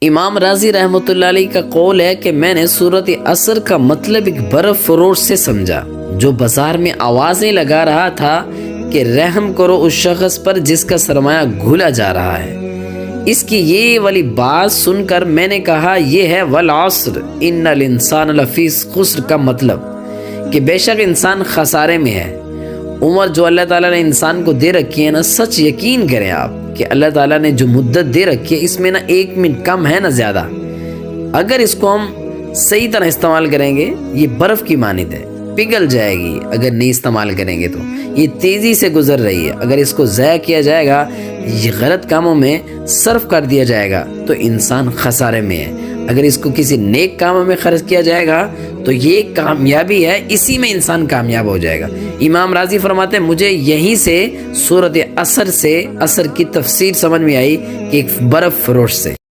इमाम राजी रहमतुल्लाह अलैह का कौल है कि मैंने सूरत असर का मतलब एक बर्फ फरोश से समझा जो बाजार में आवाजें लगा रहा था कि रहम करो उस शख्स पर जिसका सरमाया घुला जा रहा है। इसकी ये वाली बात सुनकर मैंने कहा यह है वल अस्र इन्नल इंसान लफी खुस्र का मतलब कि बेशक इंसान खसारे में है। उम्र जो अल्लाह ताला ने इंसान को दे रखी है ना, सच यकीन करें आप कि अल्लाह ताला ने जो मुद्दत दे रखी है इसमें ना 1 मिनट कम है ना ज़्यादा। अगर इसको हम सही तरह इस्तेमाल करेंगे ये बर्फ़ की मानित है, पिघल जाएगी। अगर नहीं इस्तेमाल करेंगे तो ये तेज़ी से गुजर रही है। अगर इसको ज़ाया किया जाएगा, ये गलत कामों में सर्फ कर दिया जाएगा तो इंसान खसारे में है। अगर इसको किसी नेक कामों में खर्च किया जाएगा तो ये कामयाबी है, इसी में इंसान कामयाब हो जाएगा। इमाम राजी फरमाते हैं मुझे यहीं से सूरत असर की तफसीर समझ में आई कि एक बर्फ़ फरोश से